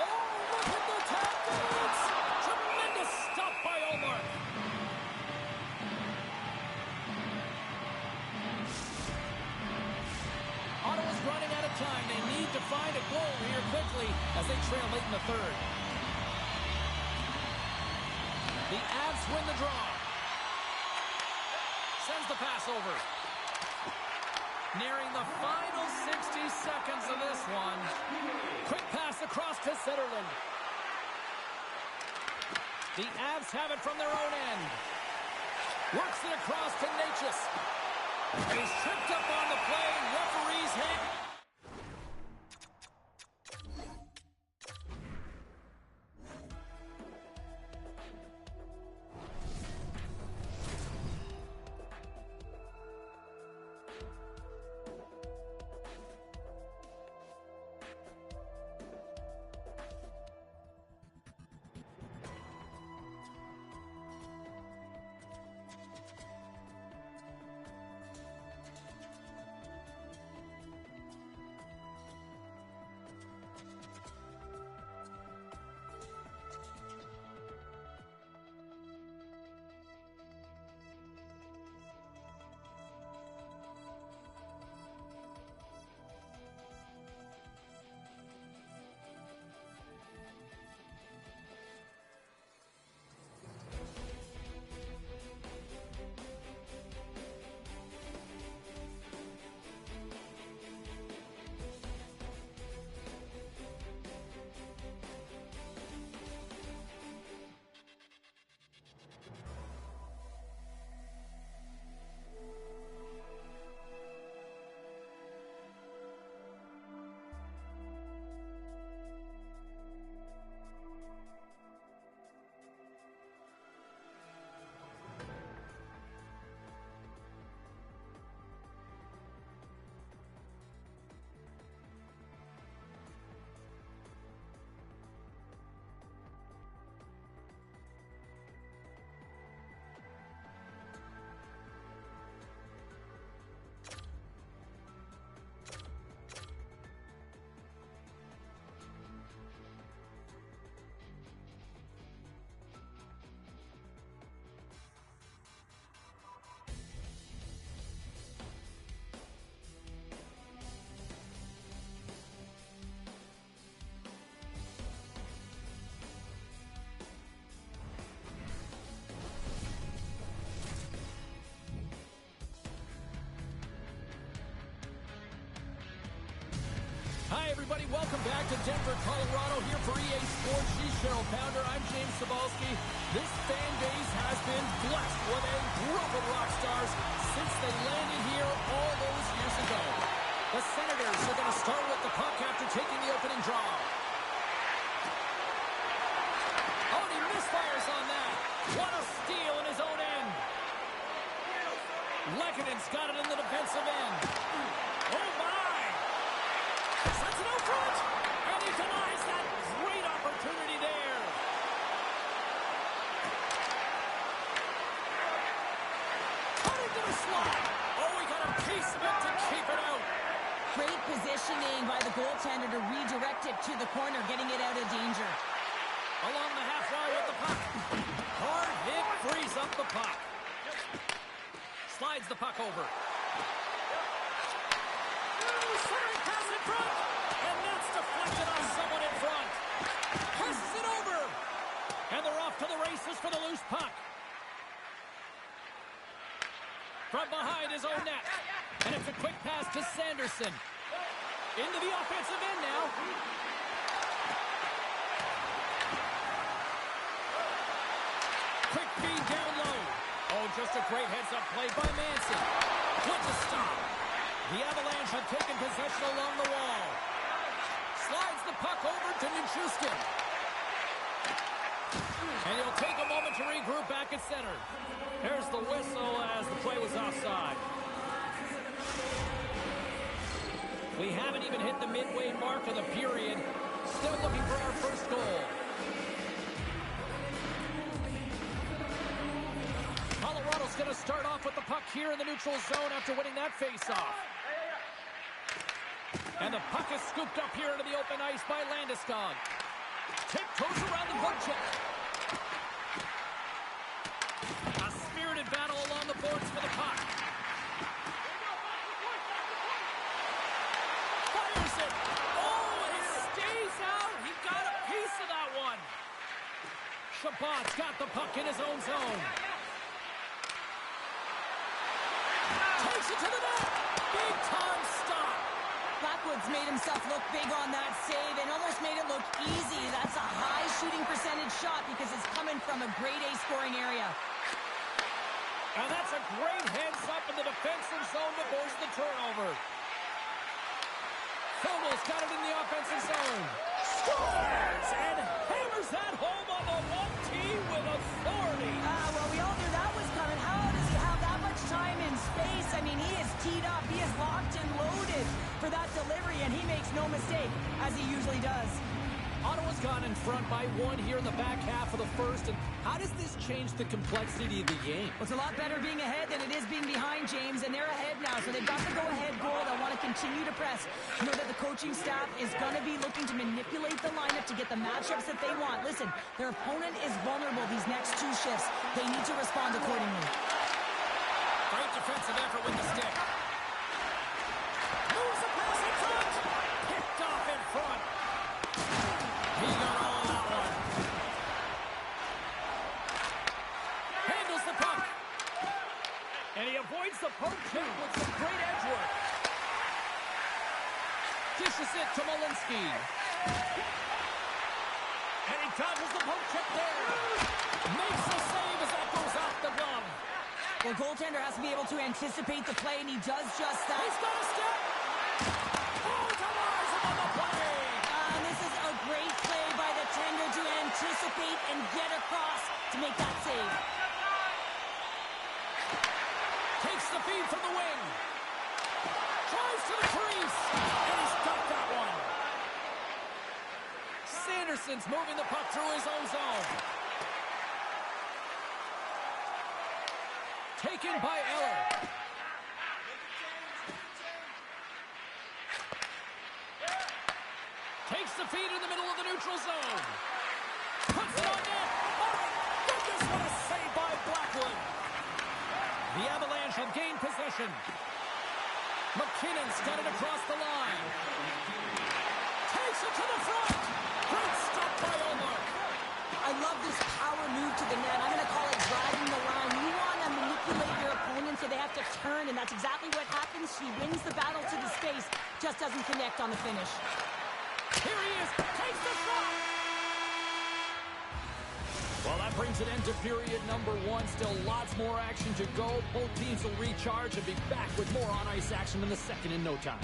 Oh, look at the tactics! Tremendous stop by Omar. Ottawa's running out of time. They need to find a goal here quickly as they trail late in the third. The Avs win the draw. Sends the pass over. Nearing the final 60 seconds of this one. Quick pass across to Zetterlund. The Avs have it from their own end. Works it across to Necas. He's tripped up on the play. Referee's hit. Hi, everybody. Welcome back to Denver, Colorado, here for EA Sports. She's Cheryl Pounder. I'm James Cebulski. This fan base has been blessed with a group of rock stars since they landed here all those years ago. The Senators are going to start with the puck after taking the opening draw. Oh, and he misfires on that. What a steal in his own end. Lekkonen's got it in the defensive end. Oh, my. Sets it out front, and he denies that great opportunity there. Cut into the slot. Oh, he got a piece of it to keep it out. Great positioning by the goaltender to redirect it to the corner, getting it out of danger. Along the half wall with the puck. Hard hit, frees up the puck. Slides the puck over. Centering pass in front. And that's deflected on someone in front. Passes it over. And they're off to the races for the loose puck. From behind his own net. And it's a quick pass to Sanderson. Into the offensive end now. Quick feed down low. Oh, just a great heads-up play by Manson. What a stop. The Avalanche have taken possession along the wall. Slides the puck over to Nichushkin. And he'll take a moment to regroup back at center. There's the whistle as the play was offside. We haven't even hit the midway mark of the period. Still looking for our first goal. Colorado's going to start off with the puck here in the neutral zone after winning that faceoff. And the puck is scooped up here into the open ice by Landeskog. Tiptoes around the board check. A spirited battle along the boards for the puck. Fires it. Oh, and it stays out. He got a piece of that one. Shabbat's got the puck in his own zone. Takes it to the net. Big-time stop. Blackwood's made himself look big on that save and almost made it look easy. That's a high shooting percentage shot because it's coming from a grade A scoring area. And that's a great heads-up in the defensive zone to force the turnover. Fogel's got it in the offensive zone. Scores! And hammers that home on the 1T with authority. Well, we all knew that was coming. How does he have that much time and space? I mean, he is teed up. He is locked and loaded for that delivery, and he makes no mistake, as he usually does. Ottawa's gone in front by 1 here in the back half of the first. And how does this change the complexity of the game? Well, it's a lot better being ahead than it is being behind, James, and they're ahead now, so they've got the go-ahead goal. They want to continue to press. You know that the coaching staff is going to be looking to manipulate the lineup to get the matchups that they want. Listen, their opponent is vulnerable these next 2 shifts. They need to respond accordingly. Great defensive effort with the stick. Moves the pass in front. Picked off in front. He got all of that one. Handles the puck. And he avoids the poke check with some great edge work. Dishes it to Malinsky. And he dodges the poke check there. Makes the save as that goes off the glove. The goaltender has to be able to anticipate the play, and he does just that. He's got a step. Oh, denies him on the play. And this is a great play by the tender to anticipate and get across to make that save. Takes the feed from the wing. Drives to the crease. And he's got that one. Sanderson's moving the puck through his own zone. Taken by Eller. Takes the feed in the middle of the neutral zone. Puts it on net. Oh, my goodness, what a save by Blackwood. The Avalanche have gained possession. McKinnon's got it across the line. Takes it to the front. Great stop by Omar. I love this power move to the net. I'm going to call it driving the line. You want to manipulate your opponent so they have to turn, and that's exactly what happens. He wins the battle to the space, just doesn't connect on the finish. Here he is. Takes the shot. Well, that brings an end to period number 1. Still lots more action to go. Both teams will recharge and be back with more on-ice action in the second in no time.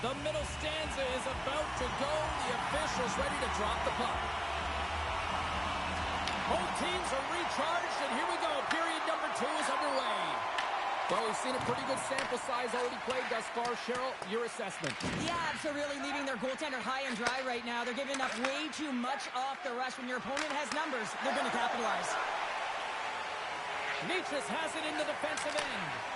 The middle stanza is about to go. The officials ready to drop the puck. Both teams are recharged, and here we go. Period number 2 is underway. Well, we've seen a pretty good sample size already played thus far. Cheryl, your assessment. The Avs are really leaving their goaltender high and dry right now. They're giving up way too much off the rush. When your opponent has numbers, they're going to capitalize. Nietzsche's has it in the defensive end.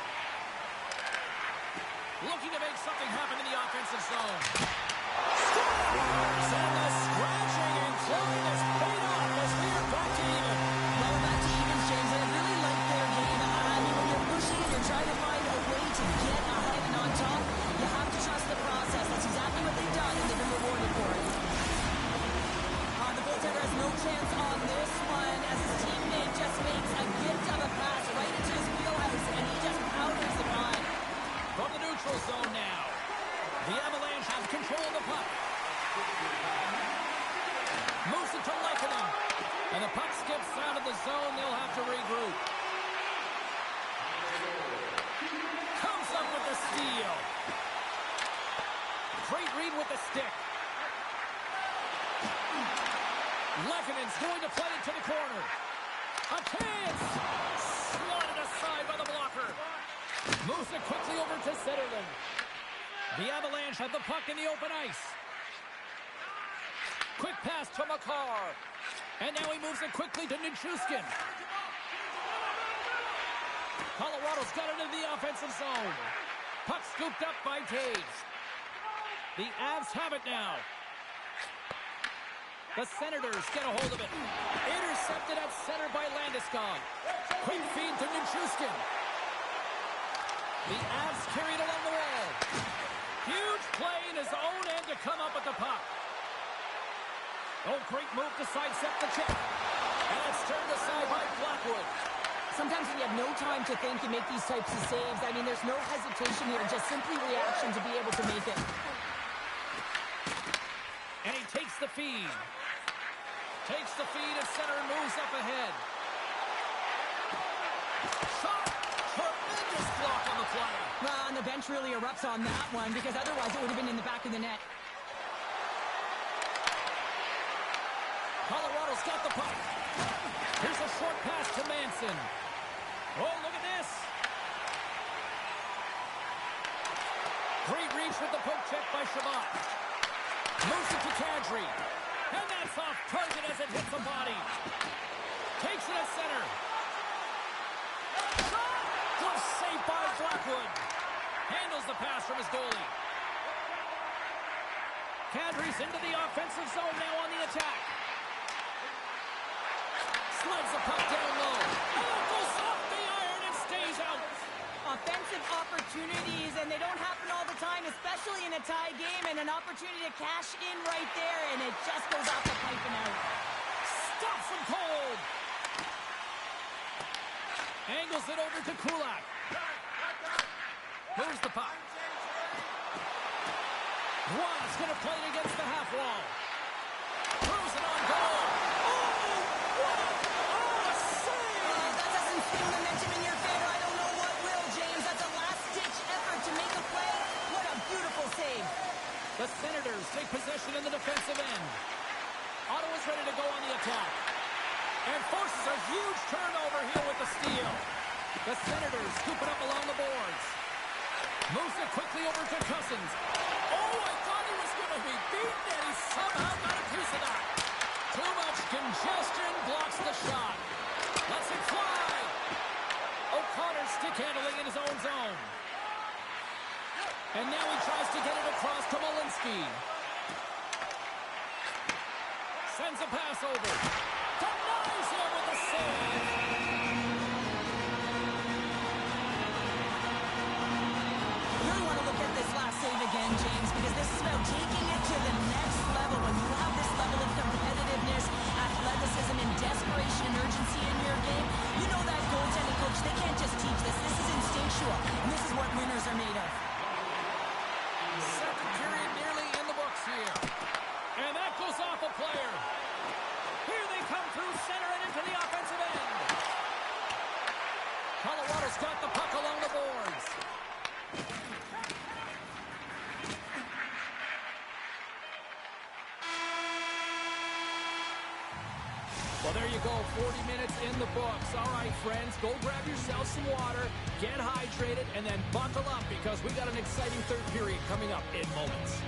Looking to make something happen in the offensive zone. Scores! And the scratching and clawing has paid off as we are back to even. Well, back to even, James. I really like their game. I mean, when you're pushing and you're trying to find a way to get ahead and on top, you have to trust the process. That's exactly what they've done, and they've been rewarded for it. The goaltender has no chance on this one as his teammate just makes a gift of a pass right into his wheelhouse, and he just powders it on. From the neutral zone now. The Avalanche have control of the puck. Moves it to Lehkonen. And the puck skips out of the zone. They'll have to regroup. Comes up with the steal. Great read with the stick. Lehkonen's going to play it to the corner. A chance! Slotted aside by the blocker. Moves it quickly over to Zetterlund. The Avalanche have the puck in the open ice. Quick pass to Makar. And now he moves it quickly to Nichushkin. Colorado's got it into the offensive zone. Puck scooped up by Taves. The Avs have it now. The Senators get a hold of it. Intercepted at center by Landeskog. Quick feed to Nichushkin. The Avs carried along the wall. Huge play in his own end to come up with the puck. Oh, great move to sidestep the check. And it's turned aside by Blackwood. Sometimes when you have no time to think, you make these types of saves. I mean, there's no hesitation here, just simply reaction to be able to make it. And he takes the feed. Takes the feed at center and moves up ahead. Shot! Tremendous block on the play. Well, and the bench really erupts on that one, because otherwise it would have been in the back of the net. Colorado's got the puck. Here's a short pass to Manson. Oh, look at this. Great reach with the poke check by Shabbat. Moves it to Kadri. And that's off target as it hits the body. Takes it at center. Shot! Good save by Blackwood. Handles the pass from his goalie. Kadri's into the offensive zone now on the attack. Slides the puck down low. Oh, goes off the iron and stays out. Offensive opportunities, and they don't happen all the time, especially in a tie game, and an opportunity to cash in right there, and it just goes off the pipe and out. Stops him cold. Angles it over to Kulak. Moves the puck. Juan's going to play it against the half wall. Throws it on goal. The Senators take possession in the defensive end. Ottawa's ready to go on the attack. And forces a huge turnover here with the steal. The Senators scoop it up along the boards. Moves it quickly over to Cousins. Oh, I thought he was going to be beaten, and he somehow got a piece of that. Too much congestion blocks the shot. Lets it fly. O'Connor stick handling in his own zone. And now he tries to get it across to Malinsky. Sends a pass over. Denies him with a save. You really want to look at this last save again, James, because this is about taking it to the next level. When you have this level of competitiveness, athleticism, and desperation and urgency in your game, you know that goaltending coach, they can't just teach this. This is instinctual, and this is what winners are made of. Second period nearly in the books here. And that goes off a player. Here they come through center and into the offensive end. Colorado's got the puck along the boards. Well, there you go, 40 minutes in the books. All right, friends, go grab yourself some water, get hydrated, and then buckle up because we got an exciting third period coming up in moments.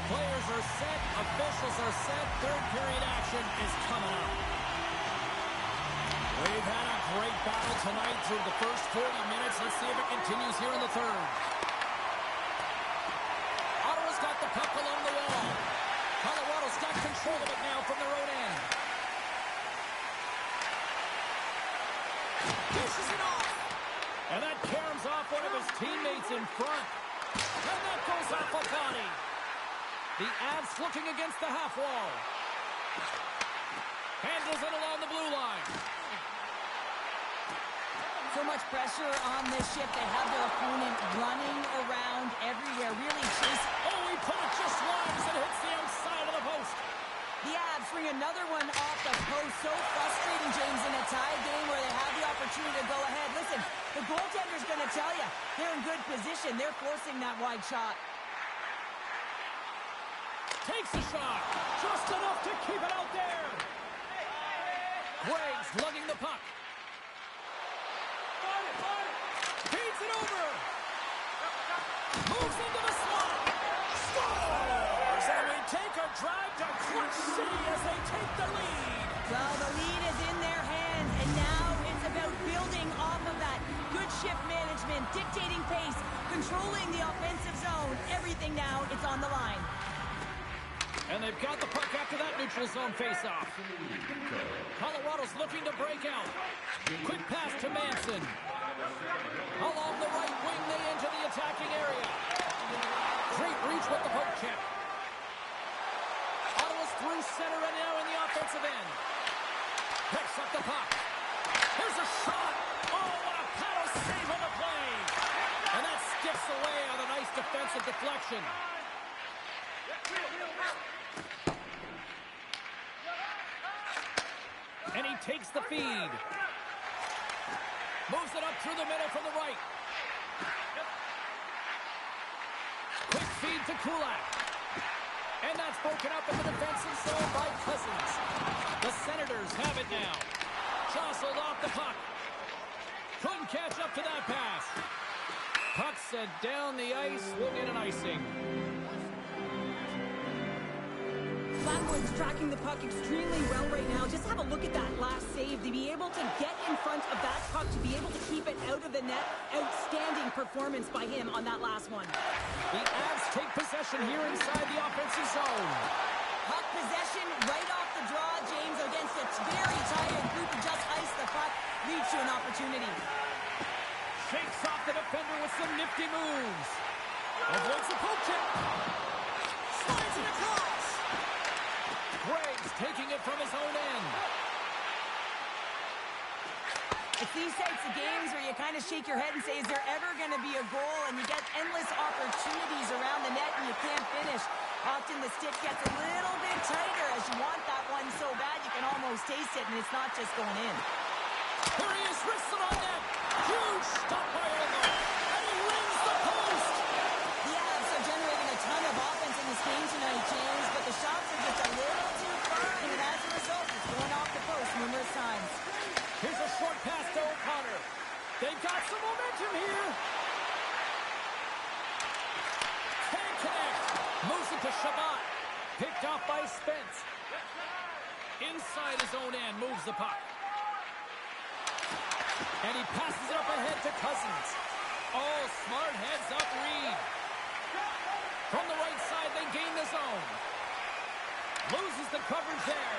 Players are set, officials are set, third period action is coming up. We've had a great battle tonight through the first 40 minutes. Let's see if it continues here in the third. Ottawa's got the puck along the wall. Colorado's got control of it now from their own end. Dishes it off. And that caroms off one of his teammates in front. And that goes off a body. The Avs looking against the half wall. Handles it along the blue line. So much pressure on this shift. They have their opponent running around everywhere, really chasing. Oh, he put it just wide as it hits the outside of the post. The Avs bring another one off the post. So frustrating, James, in a tie game where they have the opportunity to go ahead. Listen, the goaltender's going to tell you they're in good position. They're forcing that wide shot. Takes a shot. Just enough to keep it out there. Graves lugging the puck. Feeds it over. Moves into the slot. Scores! And we take a drive to Clutch City as they take the lead. Well, the lead is in their hands, and now it's about building off of that. Good shift management, dictating pace, controlling the offensive zone. Everything now, it's on the line. And they've got the puck after that neutral zone faceoff. Colorado's looking to break out. Quick pass to Manson. Along the right wing, they enter the attacking area. Great reach with the poke check. Ottawa's through center and now in the offensive end. Picks up the puck. Here's a shot. Oh, what a paddle save on the play. And that skips away on a nice defensive deflection. And he takes the feed. Moves it up through the middle from the right. Quick feed to Kulak. And that's broken up in the defensive zone by Cousins. The Senators have it now. Jostled off the puck. Couldn't catch up to that pass. Puck sent down the ice, swung in an icing. Blackwood's tracking the puck extremely well right now. Just have a look at that last save. To be able to get in front of that puck, to be able to keep it out of the net, outstanding performance by him on that last one. The Avs take possession here inside the offensive zone. Puck possession right off the draw, James, against a very tired group and just ice the puck, leads to an opportunity. Shakes off the defender with some nifty moves. Avoids the poke check. Slides it across. Graves taking it from his own end. It's these types of games where you kind of shake your head and say, is there ever going to be a goal? And you get endless opportunities around the net and you can't finish. Often the stick gets a little bit tighter as you want that one so bad you can almost taste it, and it's not just going in. Here he is, wrists it on net. Huge stop by Olmo. And he rings the post. The Avs are generating a ton of offense in this game tonight, James, but the shots are just a little too fine, and as a result, it's going off the post numerous times. Here's a short pass to O'Connor. They've got some momentum here. Can't connect. Moves it to Shabbat. Picked off by Spence. Inside his own end, moves the puck. And he passes it up ahead to Cousins. Oh, smart heads-up read. From the right side, they gain the zone. Loses the coverage there.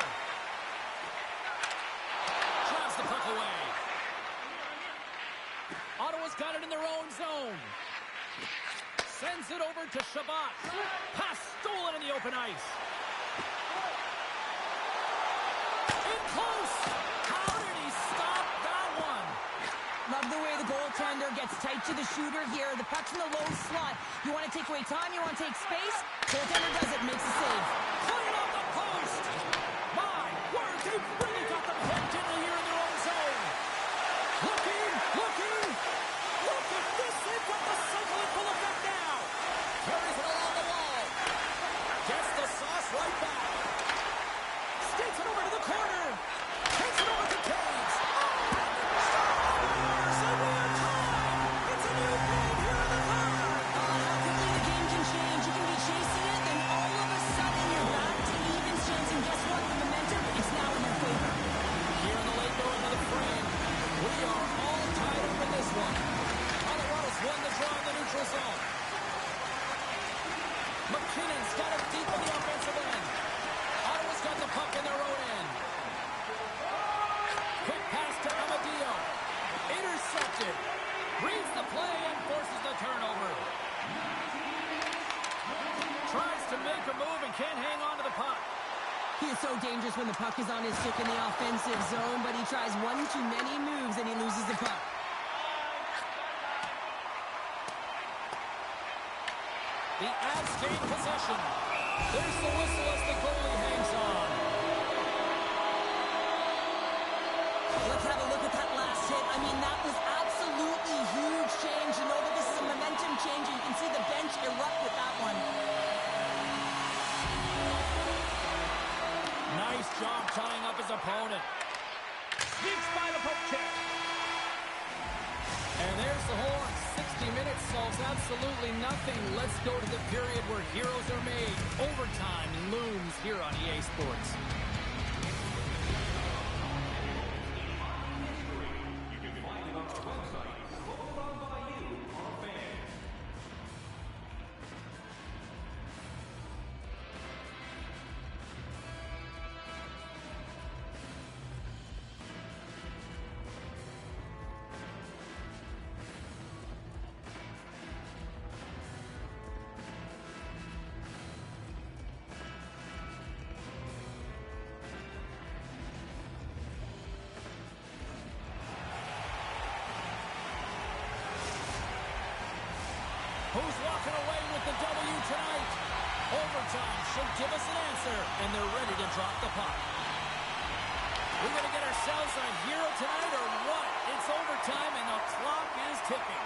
Drives the puck away. Ottawa's got it in their own zone. Sends it over to Shabbat. Pass stolen in the open ice. In close. How did he stop that one? Love the way the goaltender gets tight to the shooter here. The puck's in the low slot. You want to take away time, you want to take space. Goaltender does it, makes a save. Put it on the post. My word, they've really got them pegged in here in their own zone. Looking. Look at this. They've got the cycle in full effect now. Carries it along the wall. Gets the sauce right back. Skates it over to the corner. Takes it over to Caves. Scores! And we are tied. It's a new game here in the third. How quickly the game can change. You can be chasing it, then all of a sudden you're back to Evan's chance. And guess what? The momentum, it's now in their favor. Here in the late going to the frame. We are all tied up in this one. Colorado's won the draw in the neutral zone. McKinnon's got it deep in the offensive end. Ottawa's got the puck in their own end. Quick pass to Amadio. Intercepted. Reads the play and forces the turnover. Tries to make a move and can't hang on to the puck. He is so dangerous when the puck is on his stick in the offensive zone, but he tries one too many moves and he loses the puck. The Avs gain possession. There's the whistle as the goalie hangs on. Let's have a look at that last hit. I mean, that was absolutely huge change. You know that this is a momentum changer. You can see the bench erupt with that one. Nice job tying up his opponent. Sneaks by the poke check. And there's the horn. 60 minutes solves absolutely nothing. Let's go to the period where heroes are made. Overtime looms here on EA Sports. You can find it on our website, voted on by you, our fans. Who's walking away with the W tonight? Overtime should give us an answer, and they're ready to drop the puck. We're going to get ourselves a hero tonight or what? It's overtime, and the clock is ticking.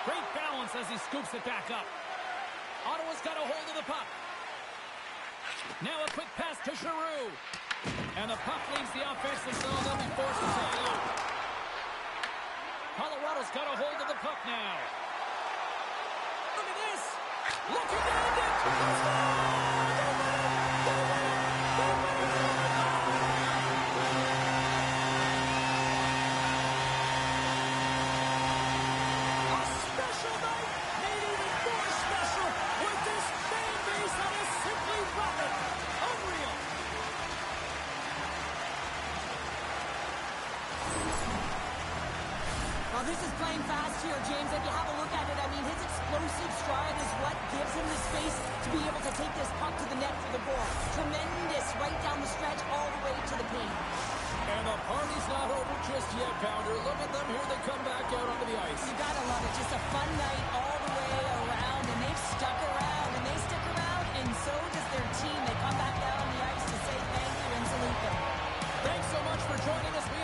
Great balance as he scoops it back up. Ottawa's got a hold of the puck. Now a quick pass to Giroux. And the puck leaves the offensive zone. They'll be forced to take it out. Colorado's got a hold of the puck now. Look at this. Looking to end it. A special night made even more special with this fan base that is simply rapid. Unreal. Well, this is playing fast here, James. If you have a look at it, I mean, his explosive stride is what gives him the space to be able to take this puck to the net for the goal. Tremendous right down the stretch all the way to the paint. And the party's not over just yet, Pounder. Look at them here. They come back out onto the ice. You gotta love it. Just a fun night all the way around, and they've stuck around, and they stick around, and so does their team. They come back out on the ice to say thank you and salute them. Thanks so much for joining us.